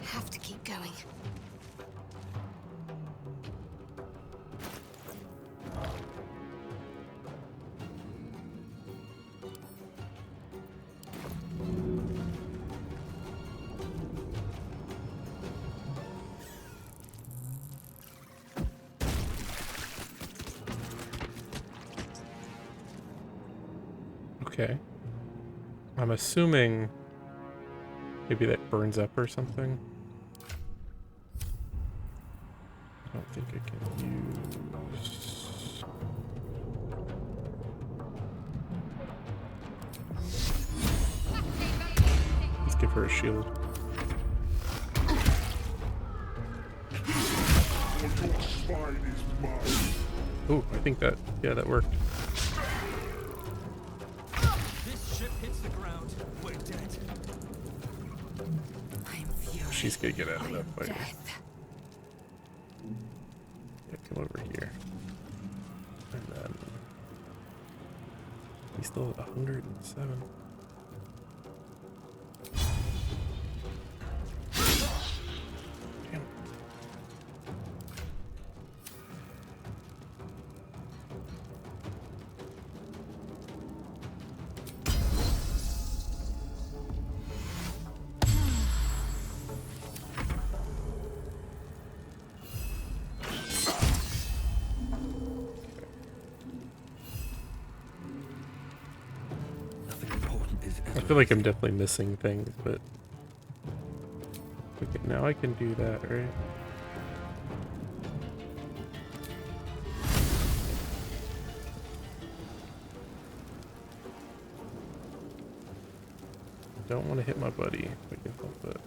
Have to keep going. Okay. I'm assuming maybe that burns up or something. I don't think I can use... Let's give her a shield. Your spine is mine. Oh, I think that, yeah, that worked. This ship hits the ground, we're dead. I am fury. She's gonna get out I of that am fight. death. Yeah, come over here. And then... He's still at 107. Damn. feel like I'm definitely missing things, but okay, now I can do that, right? Don't want to hit my buddy if I can help it.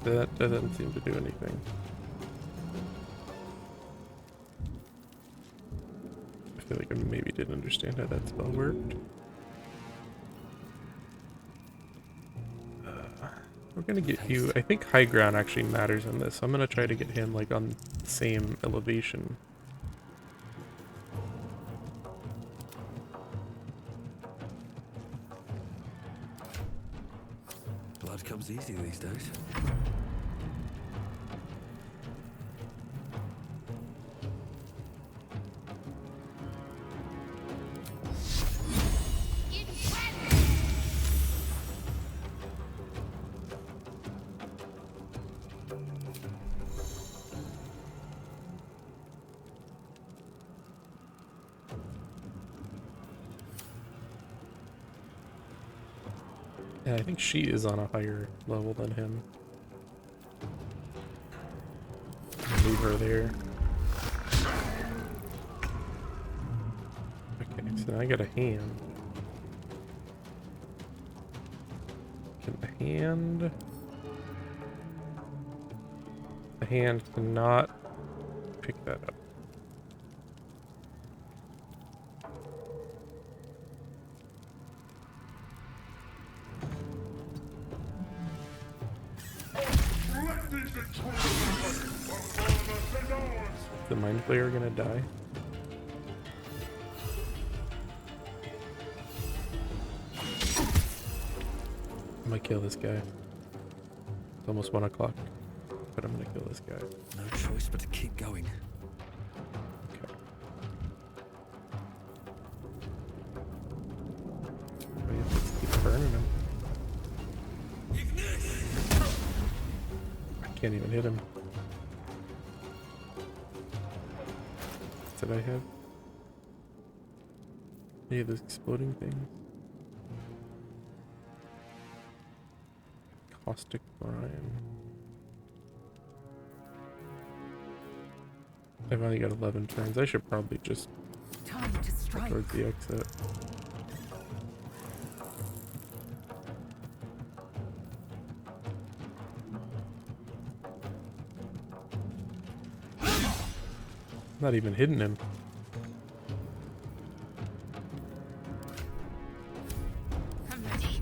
That doesn't seem to do anything. I feel like I maybe didn't understand how that spell worked. We're gonna get you. I think high ground actually matters in this. So I'm gonna try to get him like on the same elevation. Blood comes easy these days. Yeah, I think she is on a higher level than him. Leave her there. Okay, so now I got a hand. Can the hand... The hand cannot pick that up. The mind flayer gonna die? I'm gonna kill this guy. It's almost 1 o'clock, but I'm gonna kill this guy. No choice but to keep going. Okay. Oh, yeah, let's keep burning him. I can't even hit him. Did I have any of those exploding things? Caustic brine. I've only got 11 turns. I should probably just Time to go strike. towards the exit. Not even hitting him. I'm ready.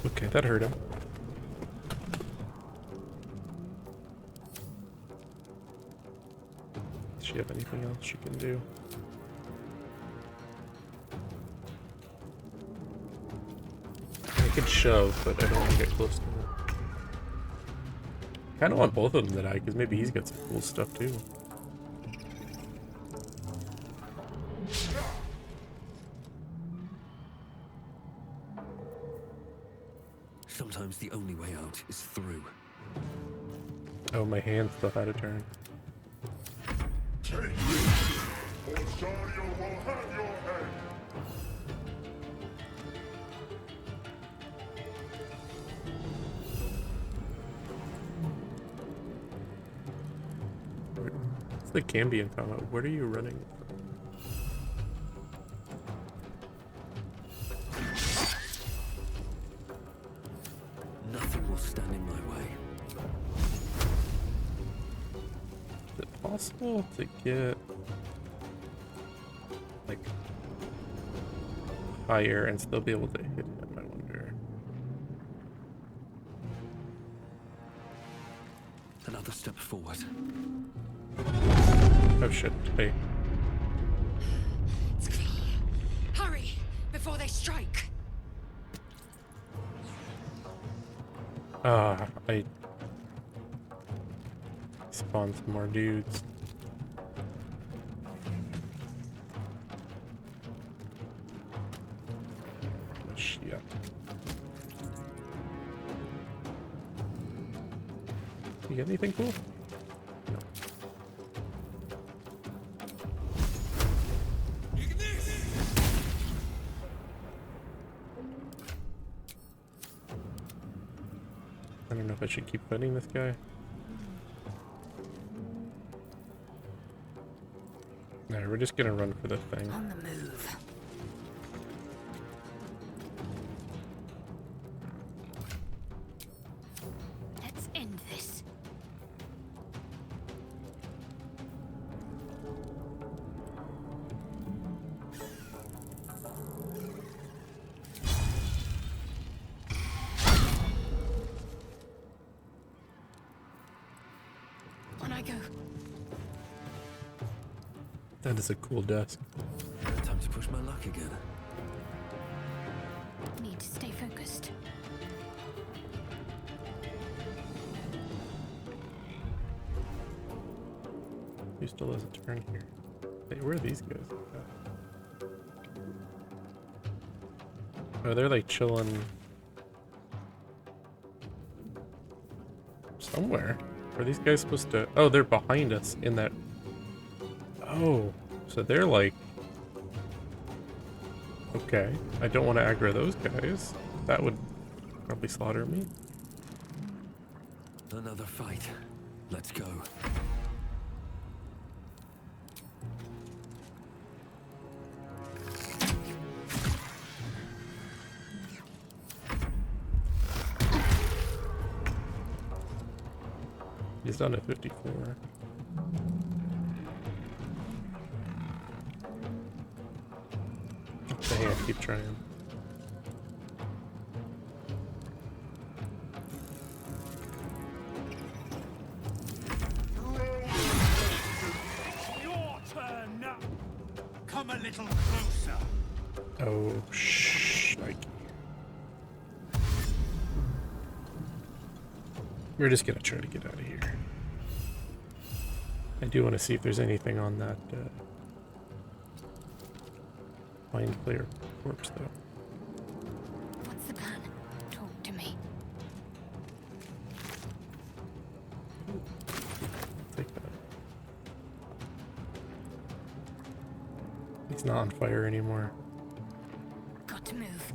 Okay, that hurt him. Does she have anything else she can do? I could shove, but I don't want to get close to him. Kind of want both of them to die, because maybe he's got some cool stuff too. Sometimes the only way out is through. Oh, my hand still had a turn. Take this, or Shario will have your head. It's the Cambion combo. What are you running? Nothing will stand in my way. Is it possible to get like higher and still be able to hit him? I wonder. Another step forward. Oh shit! Hey, It's clear. Hurry before they strike. I spawned some more dudes. Oh, shit. You get anything cool? No. I don't know if I should keep fighting this guy. Alright, we're just gonna run for the thing. On the move. Let's end this. On I go. That is a cool desk. Time to push my luck again. Need to stay focused. He still has a turn here. Hey, where are these guys? Oh, they're like chilling somewhere. Are these guys supposed to? Oh, they're behind us in that. Oh, so they're like. Okay, I don't want to aggro those guys. That would probably slaughter me. Another fight. Let's go. He's done at 54. Dang, I keep trying. Your turn now. Come a little closer. Oh, shike. We're just gonna try to get out of here. I do want to see if there's anything on that Mind Flayer corpse, though. What's the plan? Talk to me. Take that. He's not on fire anymore. Got to move.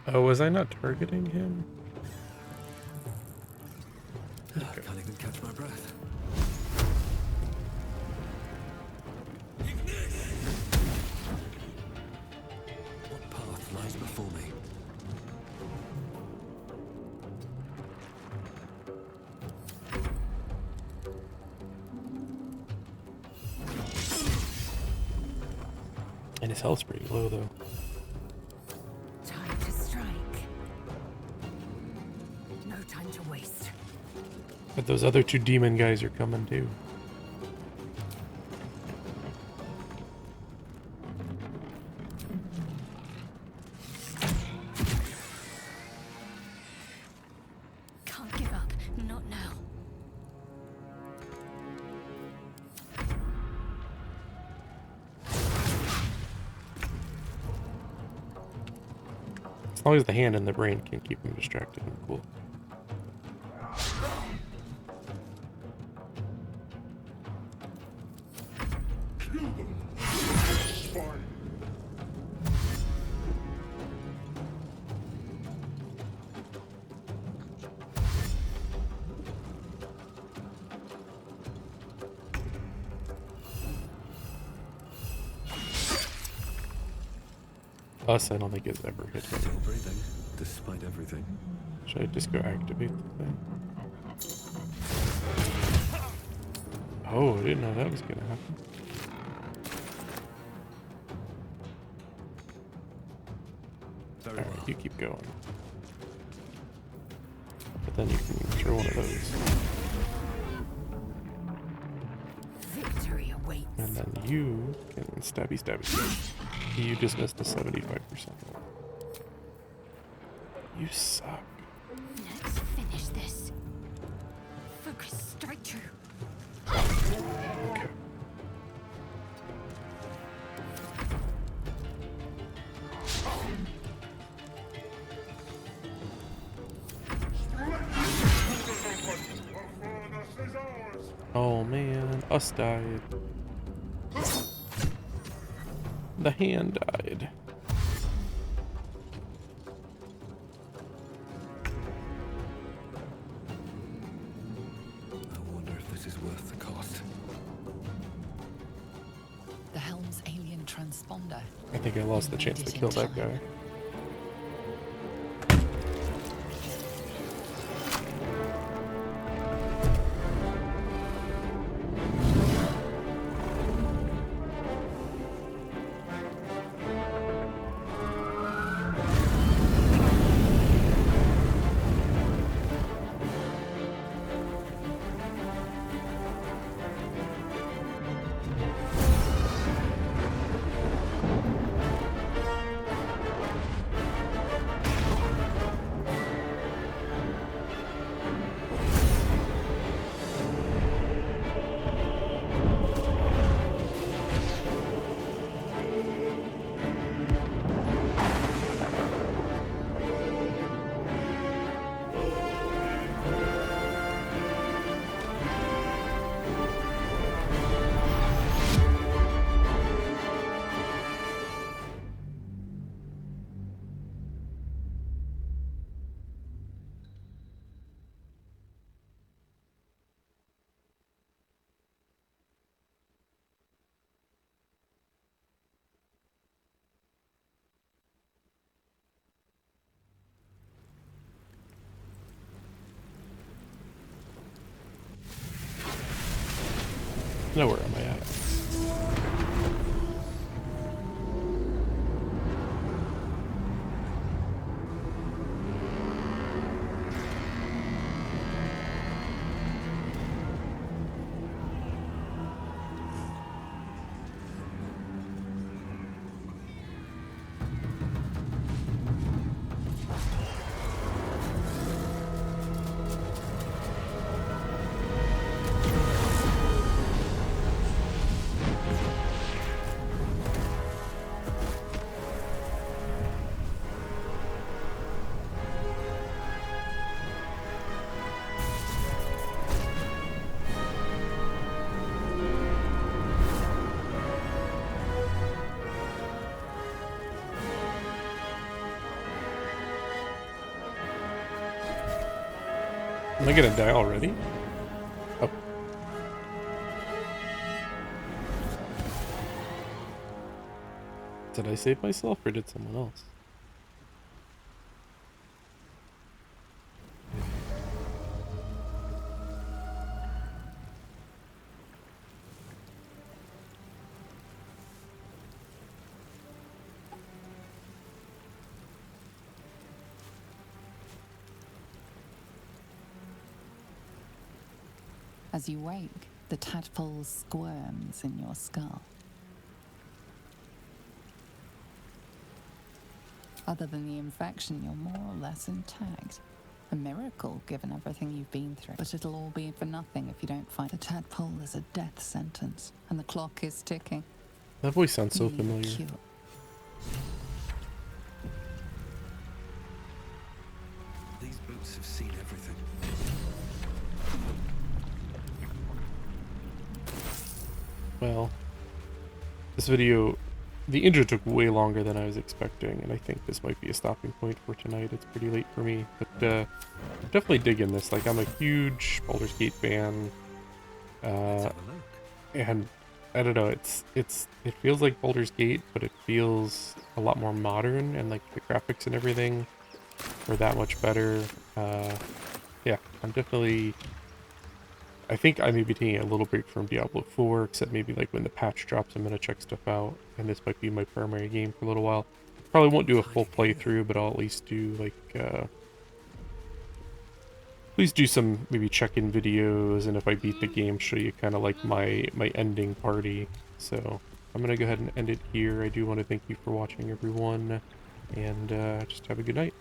Oh, was I not targeting him? I can't even catch my breath. What path lies before me? And his health's pretty low, though. Time to strike. No time to waste. But those other two demon guys are coming, too. Can't give up. Not now. As long as the hand and the brain can keep him distracted, I'm cool. Us, I don't think it's ever hit him. Still breathing, despite everything. Should I just go activate the thing? Oh, I didn't know that was gonna happen. Very Alright, well. you keep going. But then you can throw one of those. Victory awaits. And then you can Stabby, stabby, stabby. You just missed a 75%. You suck. Let's finish this. Focus straight through. Okay. Oh man, us died. The hand died. I wonder if this is worth the cost. The helm's alien transponder. I think I lost the chance to kill that guy. Now where am I at? Am I gonna die already? Oh. Did I save myself or did someone else? As you wake, the tadpole squirms in your skull. Other than the infection, you're more or less intact. A miracle, given everything you've been through. But it'll all be for nothing if you don't find the tadpole is a death sentence, and the clock is ticking. That voice sounds so You need a familiar. cure. These boots have seen everything. Well, this video, the intro took way longer than I was expecting, and I think this might be a stopping point for tonight. It's pretty late for me, but I'm definitely digging this. Like, I'm a huge Baldur's Gate fan, Let's have a look. and I don't know, it feels like Baldur's Gate, but it feels a lot more modern, and like the graphics and everything are that much better. Yeah, I'm definitely. I think I may be taking a little break from Diablo 4, except maybe like when the patch drops, I'm gonna check stuff out, and this might be my primary game for a little while. Probably won't do a full playthrough, but I'll at least do like please do some maybe check-in videos, and if I beat the game, show you kind of like my ending party. So I'm going to go ahead and end it here. I do want to thank you for watching, everyone, and just have a good night.